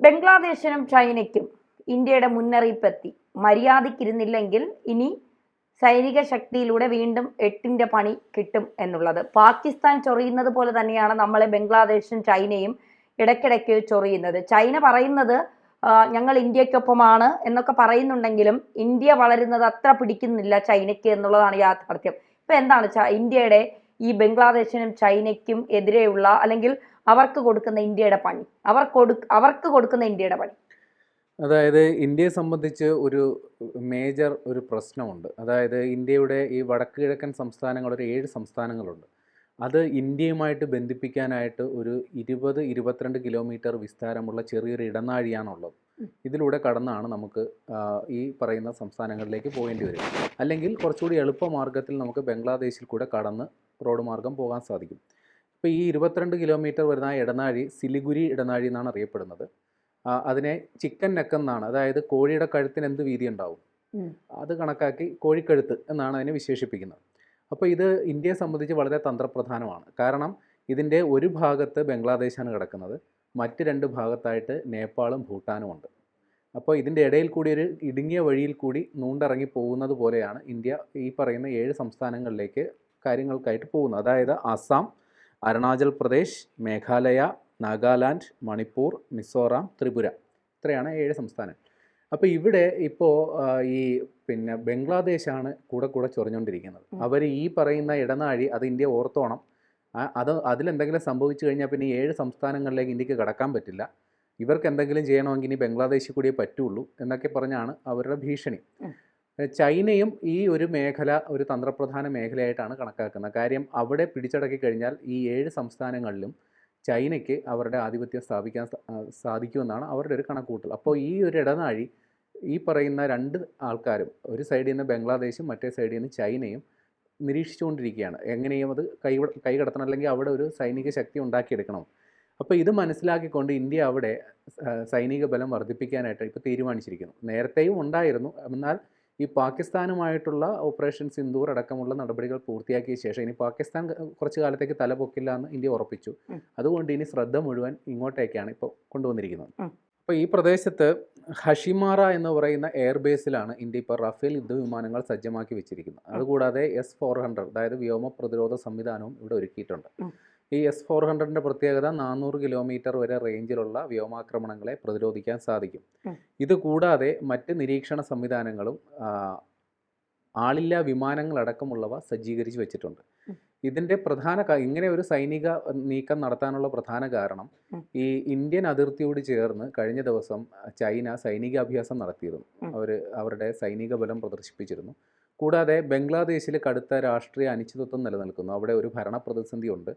ബംഗ്ലാദേശിനും ചൈനയ്ക്കും ഇന്ത്യയുടെ മുന്നറിയിപ്പെത്തി. മര്യാദയ്ക്കിരുന്നില്ലെങ്കിൽ ഇനി സൈനിക ശക്തിയിലൂടെ വീണ്ടും എട്ടിന്റെ പണി കിട്ടും എന്നുള്ളത്. പാകിസ്ഥാൻ ചൊറിയുന്നത് പോലെ തന്നെയാണ് നമ്മളെ ബംഗ്ലാദേശും ചൈനയും ഇടയ്ക്കിടയ്ക്ക് ചൊറിയുന്നത്. ചൈന പറയുന്നത് ഞങ്ങൾ ഇന്ത്യക്കൊപ്പമാണ് എന്നൊക്കെ പറയുന്നുണ്ടെങ്കിലും ഇന്ത്യ വളരുന്നത് അത്ര പിടിക്കുന്നില്ല ചൈനയ്ക്ക് എന്നുള്ളതാണ് യാഥാർത്ഥ്യം. ഇപ്പൊ എന്താണ് ഇന്ത്യയുടെ ഈ ബംഗ്ലാദേശിനും ചൈനയ്ക്കും എതിരെയുള്ള അല്ലെങ്കിൽ അവർക്ക് കൊടുക്കുന്ന ഇന്ത്യയുടെ പണി, അവർക്ക് കൊടുക്കുന്ന ഇന്ത്യയുടെ പണി? അതായത് ഇന്ത്യയെ സംബന്ധിച്ച് മേജർ ഒരു പ്രശ്നമുണ്ട്. അതായത് ഇന്ത്യയുടെ ഈ വടക്ക് കിഴക്കൻ സംസ്ഥാനങ്ങൾ, ഒരു 7 സംസ്ഥാനങ്ങളുണ്ട്. അത് ഇന്ത്യയുമായിട്ട് ബന്ധിപ്പിക്കാനായിട്ട് ഒരു 20-22 കിലോമീറ്റർ വിസ്താരമുള്ള ചെറിയൊരു ഇടനാഴിയാണുള്ളത്. ഇതിലൂടെ കടന്നാണ് നമുക്ക് ഈ പറയുന്ന സംസ്ഥാനങ്ങളിലേക്ക് പോകേണ്ടി വരും. അല്ലെങ്കിൽ കുറച്ചുകൂടി എളുപ്പമാർഗ്ഗത്തിൽ നമുക്ക് ബംഗ്ലാദേശിൽ കൂടെ കടന്ന് റോഡ് മാർഗം പോകാൻ സാധിക്കും. ഇപ്പോൾ ഈ 22 കിലോമീറ്റർ വരുന്ന ഇടനാഴി സിലിഗുരി ഇടനാഴി എന്നാണ് അറിയപ്പെടുന്നത്. അതിനെ ചിക്കൻ നെക്ക് എന്നാണ്, അതായത് കോഴിയുടെ കഴുത്തിന് എന്ത് വീതി ഉണ്ടാവും അത് കണക്കാക്കി കോഴിക്കഴുത്ത് എന്നാണ് അതിനെ വിശേഷിപ്പിക്കുന്നത്. അപ്പോൾ ഇത് ഇന്ത്യയെ സംബന്ധിച്ച് വളരെ തന്ത്രപ്രധാനമാണ്. കാരണം ഇതിൻ്റെ ഒരു ഭാഗത്ത് ബംഗ്ലാദേശാണ് കിടക്കുന്നത്, മറ്റ് 2 ഭാഗത്തായിട്ട് നേപ്പാളും ഭൂട്ടാനും ഉണ്ട്. അപ്പോൾ ഇതിൻ്റെ ഇടയിൽ കൂടി ഒരു ഇടുങ്ങിയ വഴിയിൽ കൂടി നൂണ്ടിറങ്ങി പോകുന്നത് പോലെയാണ് ഇന്ത്യ ഈ പറയുന്ന 7 സംസ്ഥാനങ്ങളിലേക്ക് കാര്യങ്ങൾക്കായിട്ട് പോകുന്നത്. അതായത് ആസാം, അരുണാചൽ പ്രദേശ്, മേഘാലയ, നാഗാലാൻഡ്, മണിപ്പൂർ, മിസോറാം, ത്രിപുര, ഇത്രയാണ് 7 സംസ്ഥാനം. അപ്പോൾ ഇവിടെ ഇപ്പോൾ ഈ ബംഗ്ലാദേശാണ് കൂടെ ചൊറിഞ്ഞുകൊണ്ടിരിക്കുന്നത്. അവർ ഈ പറയുന്ന ഇടനാഴി അത് ഇന്ത്യ ഓർത്തോണം. അതിലെന്തെങ്കിലും സംഭവിച്ചു കഴിഞ്ഞാൽ പിന്നെ ഈ 7 സംസ്ഥാനങ്ങളിലേക്ക് ഇന്ത്യക്ക് കടക്കാൻ പറ്റില്ല. ഇവർക്ക് എന്തെങ്കിലും ചെയ്യണമെങ്കിൽ ഇനി ബംഗ്ലാദേശിൽ കൂടിയേ പറ്റുള്ളൂ എന്നൊക്കെ പറഞ്ഞാണ് അവരുടെ ഭീഷണി. ചൈനയും ഈ ഒരു മേഖല ഒരു തന്ത്രപ്രധാന മേഖലയായിട്ടാണ് കണക്കാക്കുന്നത്. കാര്യം അവിടെ പിടിച്ചടക്കി കഴിഞ്ഞാൽ ഈ 7 സംസ്ഥാനങ്ങളിലും ചൈനയ്ക്ക് അവരുടെ ആധിപത്യം സ്ഥാപിക്കാൻ സാധിക്കുമെന്നാണ് അവരുടെ ഒരു കണക്കുകൂട്ടൽ. അപ്പോൾ ഈ ഒരു ഇടനാഴി ഈ പറയുന്ന 2 ആൾക്കാരും, ഒരു സൈഡിൽ നിന്ന് ബംഗ്ലാദേശും മറ്റേ സൈഡിൽ നിന്ന് ചൈനയും നിരീക്ഷിച്ചുകൊണ്ടിരിക്കുകയാണ്. എങ്ങനെയും അത് കൈകടത്തണം, അല്ലെങ്കിൽ അവിടെ ഒരു സൈനിക ശക്തി ഉണ്ടാക്കിയെടുക്കണം. അപ്പോൾ ഇത് മനസ്സിലാക്കിക്കൊണ്ട് ഇന്ത്യ അവിടെ സൈനിക ബലം വർദ്ധിപ്പിക്കാനായിട്ട് ഇപ്പോൾ തീരുമാനിച്ചിരിക്കുന്നു. നേരത്തെയും ഉണ്ടായിരുന്നു. എന്നാൽ ഈ പാകിസ്ഥാനുമായിട്ടുള്ള ഓപ്പറേഷൻ സിന്ദൂർ അടക്കമുള്ള നടപടികൾ പൂർത്തിയാക്കിയ ശേഷം ഇനി പാകിസ്ഥാൻ കുറച്ച് കാലത്തേക്ക് തലപൊക്കില്ല എന്ന് ഇന്ത്യ ഉറപ്പിച്ചു. അതുകൊണ്ട് ഇനി ശ്രദ്ധ മുഴുവൻ ഇങ്ങോട്ടേക്കാണ് ഇപ്പോൾ കൊണ്ടുവന്നിരിക്കുന്നത്. അപ്പോൾ ഈ പ്രദേശത്ത് ഹഷിമാറ എന്ന് പറയുന്ന എയർബേസിലാണ് ഇന്ത്യ ഇപ്പോൾ റഫേൽ യുദ്ധവിമാനങ്ങൾ സജ്ജമാക്കി വെച്ചിരിക്കുന്നത്. അതുകൂടാതെ S-400 അതായത് വ്യോമ പ്രതിരോധ സംവിധാനവും ഇവിടെ ഒരുക്കിയിട്ടുണ്ട്. ഈ S-400ൻ്റെ പ്രത്യേകത 400 കിലോമീറ്റർ വരെ റേഞ്ചിലുള്ള വ്യോമാക്രമണങ്ങളെ പ്രതിരോധിക്കാൻ സാധിക്കും. ഇത് കൂടാതെ മറ്റ് നിരീക്ഷണ സംവിധാനങ്ങളും ആളില്ലാ വിമാനങ്ങളടക്കമുള്ളവ സജ്ജീകരിച്ച് വെച്ചിട്ടുണ്ട്. ഇതിൻ്റെ ഇങ്ങനെ ഒരു സൈനിക നീക്കം നടത്താനുള്ള പ്രധാന കാരണം ഈ ഇന്ത്യൻ അതിർത്തിയോട് ചേർന്ന് കഴിഞ്ഞ ദിവസം ചൈന സൈനികാഭ്യാസം നടത്തിയിരുന്നു. അവരുടെ സൈനിക ബലം പ്രദർശിപ്പിച്ചിരുന്നു. കൂടാതെ ബംഗ്ലാദേശിൽ കടുത്ത രാഷ്ട്രീയ അനിശ്ചിതത്വം നിലനിൽക്കുന്നു. അവിടെ ഒരു ഭരണ പ്രതിസന്ധി ഉണ്ട്.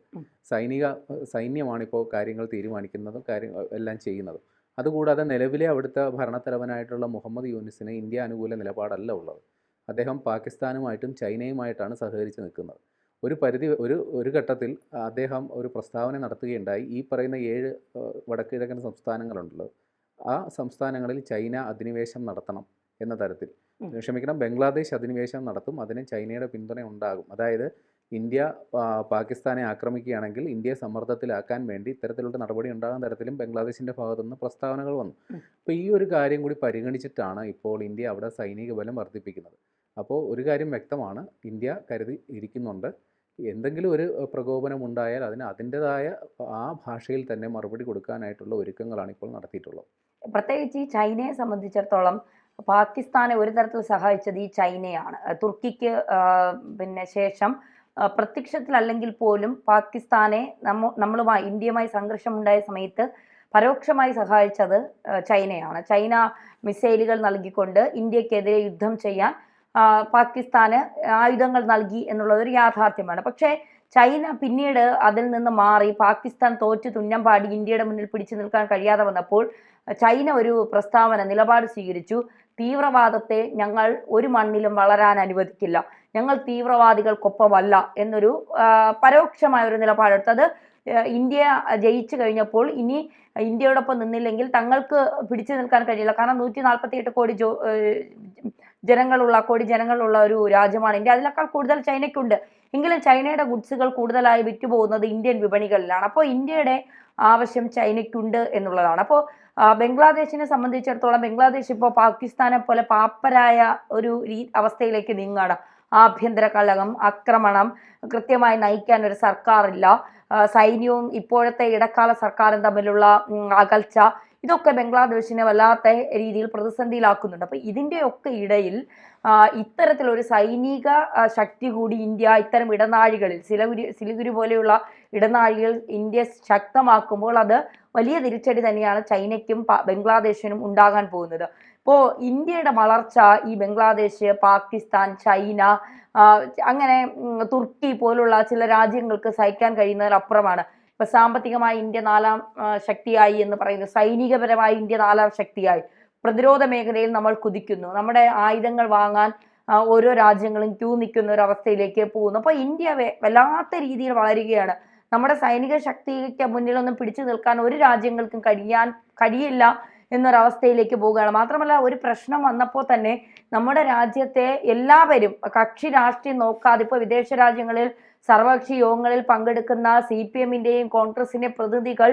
സൈന്യമാണിപ്പോൾ കാര്യങ്ങൾ തീരുമാനിക്കുന്നതും എല്ലാം ചെയ്യുന്നതും. അതുകൂടാതെ നിലവിലെ അവിടുത്തെ ഭരണത്തലവനായിട്ടുള്ള മുഹമ്മദ് യൂനിസിന് ഇന്ത്യ അനുകൂല നിലപാടല്ല ഉള്ളത്. അദ്ദേഹം പാകിസ്ഥാനുമായിട്ടും ചൈനയുമായിട്ടാണ് സഹകരിച്ച് നിൽക്കുന്നത്. ഒരു ഘട്ടത്തിൽ അദ്ദേഹം ഒരു പ്രസ്താവന നടത്തുകയുണ്ടായി. ഈ പറയുന്ന 7 വടക്കുകിഴക്കൻ സംസ്ഥാനങ്ങളുണ്ടല്ലോ, ആ സംസ്ഥാനങ്ങളിൽ ചൈന അധിനിവേശം നടത്തണം എന്ന തരത്തിൽ, ബംഗ്ലാദേശ് അധിനിവേശം നടത്തും, അതിന് ചൈനയുടെ പിന്തുണ ഉണ്ടാകും. അതായത് ഇന്ത്യ പാകിസ്ഥാനെ ആക്രമിക്കുകയാണെങ്കിൽ ഇന്ത്യയെ സമ്മർദ്ദത്തിലാക്കാൻ വേണ്ടി ഇത്തരത്തിലുള്ള നടപടി ഉണ്ടാകുന്ന തരത്തിലും ബംഗ്ലാദേശിൻ്റെ ഭാഗത്തുനിന്ന് പ്രസ്താവനകൾ വന്നു. അപ്പോൾ ഈ ഒരു കാര്യം കൂടി പരിഗണിച്ചിട്ടാണ് ഇപ്പോൾ ഇന്ത്യ അവിടെ സൈനിക ബലം വർദ്ധിപ്പിക്കുന്നത്. അപ്പോൾ ഒരു കാര്യം വ്യക്തമാണ്, ഇന്ത്യ കരുതി ഇരിക്കുന്നുണ്ട്. എന്തെങ്കിലും ഒരു പ്രകോപനം ഉണ്ടായാൽ അതിന് അതിൻ്റെതായ ആ ഭാഷയിൽ തന്നെ മറുപടി കൊടുക്കാനായിട്ടുള്ള ഒരുക്കങ്ങളാണ് ഇപ്പോൾ നടത്തിയിട്ടുള്ളത്. പ്രത്യേകിച്ച് ഈ ചൈനയെ സംബന്ധിച്ചിടത്തോളം പാകിസ്ഥാനെ ഒരു തരത്തിൽ സഹായിച്ചത് ഈ ചൈനയാണ്. തുർക്കിക്ക് ശേഷം പ്രത്യക്ഷത്തിലല്ലെങ്കിൽ പോലും പാകിസ്ഥാനെ നമ്മളുമായി ഇന്ത്യയുമായി സംഘർഷമുണ്ടായ സമയത്ത് പരോക്ഷമായി സഹായിച്ചത് ചൈനയാണ്. ചൈന മിസൈലുകൾ നൽകിക്കൊണ്ട് ഇന്ത്യക്കെതിരെ യുദ്ധം ചെയ്യാൻ പാകിസ്ഥാന് ആയുധങ്ങൾ നൽകി എന്നുള്ളതൊരു യാഥാർത്ഥ്യമാണ്. പക്ഷേ ചൈന പിന്നീട് അതിൽ നിന്ന് മാറി പാകിസ്ഥാൻ തോറ്റ് തുന്നം പാടി ഇന്ത്യയുടെ മുന്നിൽ പിടിച്ചു നിൽക്കാൻ കഴിയാതെ വന്നപ്പോൾ ചൈന ഒരു നിലപാട് സ്വീകരിച്ചു. തീവ്രവാദത്തെ ഞങ്ങൾ ഒരു മണ്ണിലും വളരാൻ അനുവദിക്കില്ല, ഞങ്ങൾ തീവ്രവാദികൾക്കൊപ്പമല്ല എന്നൊരു പരോക്ഷമായ ഒരു നിലപാടെടുത്തത്. ഇന്ത്യ ജയിച്ചു കഴിഞ്ഞപ്പോൾ ഇനി ഇന്ത്യയോടൊപ്പം നിന്നില്ലെങ്കിൽ തങ്ങൾക്ക് പിടിച്ചു നിൽക്കാൻ കഴിയില്ല. കാരണം 148 കോടി ജനങ്ങളുള്ള ഒരു രാജ്യമാണ് ഇന്ത്യ. അതിനേക്കാൾ കൂടുതൽ ചൈനയ്ക്കുണ്ട്. എങ്കിലും ചൈനയുടെ ഗുഡ്സുകൾ കൂടുതലായി വിറ്റുപോകുന്നത് ഇന്ത്യൻ വിപണികളിലാണ്. അപ്പോൾ ഇന്ത്യയുടെ ആവശ്യം ചൈനയ്ക്കുണ്ട് എന്നുള്ളതാണ്. അപ്പോൾ ബംഗ്ലാദേശിനെ സംബന്ധിച്ചിടത്തോളം ബംഗ്ലാദേശ് ഇപ്പോൾ പാകിസ്ഥാനെ പോലെ പാപ്പരായ ഒരു അവസ്ഥയിലേക്ക് നീങ്ങാണ്. ആഭ്യന്തര കലഹം, ആക്രമണം, കൃത്യമായി നയിക്കാൻ ഒരു സർക്കാരില്ല, സൈന്യവും ഇപ്പോഴത്തെ ഇടക്കാല സർക്കാരും തമ്മിലുള്ള അകൽച്ച, ഇതൊക്കെ ബംഗ്ലാദേശിനെ വല്ലാത്ത രീതിയിൽ പ്രതിസന്ധിയിലാക്കുന്നുണ്ട്. അപ്പൊ ഇതിൻ്റെയൊക്കെ ഇടയിൽ ഇത്തരത്തിലൊരു സൈനിക ശക്തി കൂടി ഇന്ത്യ ഇത്തരം ഇടനാഴികളിൽ സിലിഗുരി പോലെയുള്ള ഇടനാഴികൾ ഇന്ത്യ ശക്തമാക്കുമ്പോൾ അത് വലിയ തിരിച്ചടി തന്നെയാണ് ചൈനയ്ക്കും ബംഗ്ലാദേശിനും ഉണ്ടാകാൻ പോകുന്നത്. ഇപ്പോൾ ഇന്ത്യയുടെ വളർച്ച ഈ ബംഗ്ലാദേശ്, പാകിസ്ഥാൻ, ചൈന, അങ്ങനെ തുർക്കി പോലുള്ള ചില രാജ്യങ്ങൾക്ക് സഹിക്കാൻ കഴിയുന്നതിലപ്പുറമാണ്. ഇപ്പൊ സാമ്പത്തികമായി ഇന്ത്യ 4ാം ശക്തിയായി എന്ന് പറയുന്നു, സൈനികപരമായി ഇന്ത്യ 4ാം ശക്തിയായി, പ്രതിരോധ മേഖലയിൽ നമ്മൾ കുതിക്കുന്നു, നമ്മുടെ ആയുധങ്ങൾ വാങ്ങാൻ ഓരോ രാജ്യങ്ങളും ക്യൂ നിൽക്കുന്ന ഒരു അവസ്ഥയിലേക്ക് പോകുന്നു. അപ്പൊ ഇന്ത്യ വല്ലാത്ത രീതിയിൽ വളരുകയാണ്. നമ്മുടെ സൈനിക ശക്തിക്ക് മുന്നിലൊന്നും പിടിച്ചു നിൽക്കാൻ ഒരു രാജ്യങ്ങൾക്കും കഴിയില്ല എന്നൊരവസ്ഥയിലേക്ക് പോവുകയാണ്. മാത്രമല്ല, ഒരു പ്രശ്നം വന്നപ്പോൾ തന്നെ നമ്മുടെ രാജ്യത്തെ എല്ലാവരും കക്ഷി രാഷ്ട്രീയം നോക്കാതെ ഇപ്പോൾ വിദേശ രാജ്യങ്ങളിൽ സർവകക്ഷി യോഗങ്ങളിൽ പങ്കെടുക്കുന്ന CPM-ന്റെയും കോൺഗ്രസിന്റെ പ്രതിനിധികൾ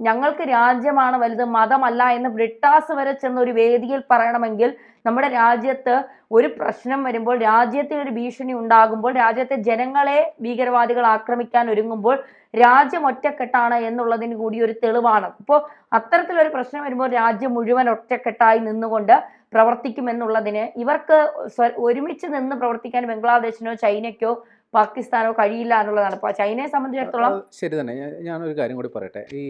ഞങ്ങൾക്ക് രാജ്യമാണ് വലുത്, മതമല്ല എന്ന് ബ്രിട്ടാസ് വരെ ചെന്ന ഒരു വേദിയിൽ പറയണമെങ്കിൽ നമ്മുടെ രാജ്യത്ത് ഒരു പ്രശ്നം വരുമ്പോൾ, രാജ്യത്തെ ഒരു ഭീഷണി ഉണ്ടാകുമ്പോൾ, രാജ്യത്തെ ജനങ്ങളെ ഭീകരവാദികൾ ആക്രമിക്കാൻ ഒരുങ്ങുമ്പോൾ രാജ്യം ഒറ്റക്കെട്ടാണ് എന്നുള്ളതിന് കൂടി ഒരു തെളിവാണ്. ഇപ്പോൾ അത്തരത്തിലൊരു പ്രശ്നം വരുമ്പോൾ രാജ്യം മുഴുവൻ ഒറ്റക്കെട്ടായി നിന്നുകൊണ്ട് പ്രവർത്തിക്കുമെന്നുള്ളതിന് ഇവർക്ക് ഒരുമിച്ച് നിന്ന് പ്രവർത്തിക്കാൻ ബംഗ്ലാദേശിനോ ചൈനയ്ക്കോ പാകിസ്ഥാനോ കഴിയില്ല എന്നുള്ളതാണ്. ഇപ്പോൾ ചൈനയെ സംബന്ധിച്ചിടത്തോളം ശരി തന്നെ. ഞാനൊരു കാര്യം കൂടി പറയട്ടെ. ഈ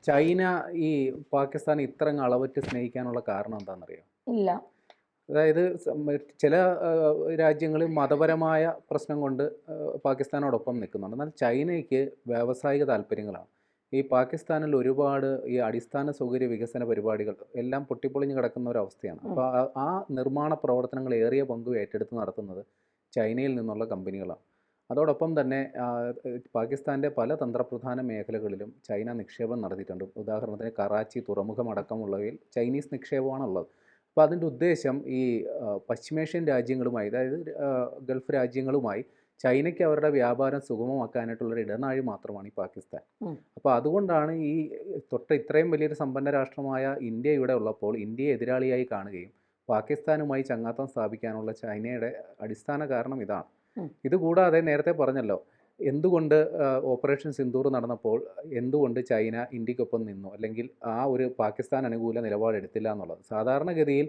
ചൈന ഈ പാകിസ്ഥാൻ ഇത്ര അളവറ്റ് സ്നേഹിക്കാനുള്ള കാരണം എന്താണെന്നറിയോ? ഇല്ല. അതായത് ചില രാജ്യങ്ങളിൽ മതപരമായ പ്രശ്നം കൊണ്ട് പാകിസ്ഥാനോടൊപ്പം നിൽക്കുന്നുണ്ട്. എന്നാൽ ചൈനയ്ക്ക് വ്യാവസായിക താല്പര്യങ്ങളാണ്. ഈ പാകിസ്ഥാനിൽ ഒരുപാട് ഈ അടിസ്ഥാന സൗകര്യ വികസന പരിപാടികൾ എല്ലാം പൊട്ടിപ്പൊളിഞ്ഞ് കിടക്കുന്ന ഒരു അവസ്ഥയാണ്. അപ്പോൾ ആ നിർമ്മാണ പ്രവർത്തനങ്ങൾ ഏറിയ പങ്കും ഏറ്റെടുത്ത് നടത്തുന്നത് ചൈനയിൽ നിന്നുള്ള കമ്പനികളാണ്. അതോടൊപ്പം തന്നെ പാകിസ്ഥാൻ്റെ പല തന്ത്രപ്രധാന മേഖലകളിലും ചൈന നിക്ഷേപം നടത്തിയിട്ടുണ്ട്. ഉദാഹരണത്തിന് കറാച്ചി തുറമുഖം അടക്കമുള്ളവയിൽ ചൈനീസ് നിക്ഷേപമാണുള്ളത്. അപ്പോൾ അതിൻ്റെ ഉദ്ദേശം ഈ പശ്ചിമേഷ്യൻ രാജ്യങ്ങളുമായി, അതായത് ഗൾഫ് രാജ്യങ്ങളുമായി ചൈനയ്ക്ക് അവരുടെ വ്യാപാരം സുഗമമാക്കാനായിട്ടുള്ളൊരു ഇടനാഴി മാത്രമാണ് ഈ പാകിസ്ഥാൻ. അപ്പോൾ അതുകൊണ്ടാണ് ഈ ഇത്രയും വലിയൊരു സമ്പന്ന രാഷ്ട്രമായ ഇന്ത്യ ഇവിടെ ഉള്ളപ്പോൾ ഇന്ത്യയെ എതിരാളിയായി കാണുകയും പാകിസ്ഥാനുമായി ചങ്ങാത്തം സ്ഥാപിക്കാനുള്ള ചൈനയുടെ അടിസ്ഥാന കാരണം ഇതാണ്. ഇതുകൂടാതെ നേരത്തെ പറഞ്ഞല്ലോ, എന്തുകൊണ്ട് ഓപ്പറേഷൻ സിന്ദൂർ നടന്നപ്പോൾ എന്തുകൊണ്ട് ചൈന ഇന്ത്യക്കൊപ്പം നിന്നു, അല്ലെങ്കിൽ ആ ഒരു പാകിസ്ഥാൻ അനുകൂല നിലപാടെടുത്തില്ല എന്നുള്ളത്. സാധാരണഗതിയിൽ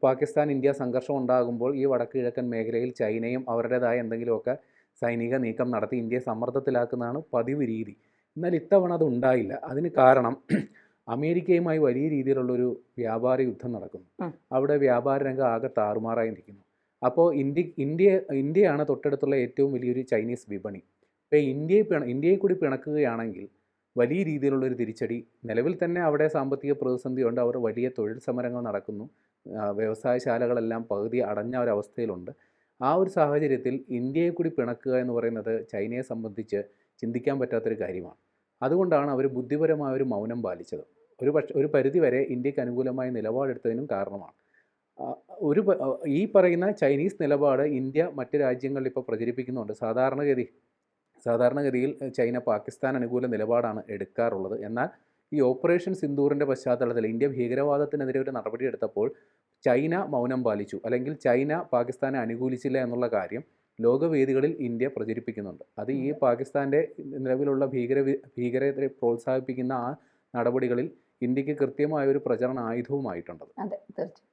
പാകിസ്ഥാൻ ഇന്ത്യ സംഘർഷം ഉണ്ടാകുമ്പോൾ ഈ വടക്ക് കിഴക്കൻ മേഖലയിൽ ചൈനയും അവരുടേതായ എന്തെങ്കിലുമൊക്കെ സൈനിക നീക്കം നടത്തി ഇന്ത്യയെ സമ്മർദ്ദത്തിലാക്കുന്നതാണ് പതിവ് രീതി. എന്നാൽ ഇത്തവണ അത് ഉണ്ടായില്ല. അതിന് കാരണം അമേരിക്കയുമായി വലിയ രീതിയിലുള്ളൊരു വ്യാപാര യുദ്ധം നടക്കുന്നു. അവിടെ വ്യാപാര രംഗം ആകെ താറുമാറായി നിൽക്കുന്നു. അപ്പോൾ ഇന്ത്യയാണ് തൊട്ടടുത്തുള്ള ഏറ്റവും വലിയൊരു ചൈനീസ് വിപണി. അപ്പോൾ ഇന്ത്യയെ കൂടി പിണക്കുകയാണെങ്കിൽ വലിയ രീതിയിലുള്ളൊരു തിരിച്ചടി. നിലവിൽ തന്നെ അവിടെ സാമ്പത്തിക പ്രതിസന്ധിയുണ്ട്. അവർ വലിയ തൊഴിൽ സമരങ്ങൾ നടക്കുന്നു. വ്യവസായശാലകളെല്ലാം പകുതി അടഞ്ഞ ഒരവസ്ഥയിലുണ്ട്. ആ ഒരു സാഹചര്യത്തിൽ ഇന്ത്യയെ കൂടി പിണക്കുക എന്ന് പറയുന്നത് ചൈനയെ സംബന്ധിച്ച് ചിന്തിക്കാൻ പറ്റാത്തൊരു കാര്യമാണ്. അതുകൊണ്ടാണ് അവർ ബുദ്ധിപരമായൊരു മൗനം പാലിച്ചത്. ഒരു പരിധിവരെ ഇന്ത്യക്ക് അനുകൂലമായ നിലപാടെടുത്തതിനും കാരണമാണ്. ഈ പറയുന്ന ചൈനീസ് നിലപാട് ഇന്ത്യ മറ്റ് രാജ്യങ്ങളിൽ ഇപ്പോൾ പ്രചരിപ്പിക്കുന്നുണ്ട്. സാധാരണഗതിയിൽ ചൈന പാകിസ്ഥാൻ അനുകൂല നിലപാടാണ് എടുക്കാറുള്ളത്. എന്നാൽ ഈ ഓപ്പറേഷൻ സിന്ദൂറിൻ്റെ പശ്ചാത്തലത്തിൽ ഇന്ത്യ ഭീകരവാദത്തിനെതിരെ ഒരു നടപടി എടുത്തപ്പോൾ ചൈന മൗനം പാലിച്ചു, അല്ലെങ്കിൽ ചൈന പാകിസ്ഥാനെ അനുകൂലിച്ചില്ല എന്നുള്ള കാര്യം ലോകവേദികളിൽ ഇന്ത്യ പ്രചരിപ്പിക്കുന്നുണ്ട്. അത് ഈ പാകിസ്ഥാൻ്റെ നിലവിലുള്ള ഭീകരതയെ പ്രോത്സാഹിപ്പിക്കുന്ന ആ നടപടികളിൽ ഇന്ത്യക്ക് കൃത്യമായ ഒരു പ്രചരണ ആയുധവുമായിട്ടുണ്ട്. അതെ, തീർച്ചയായും.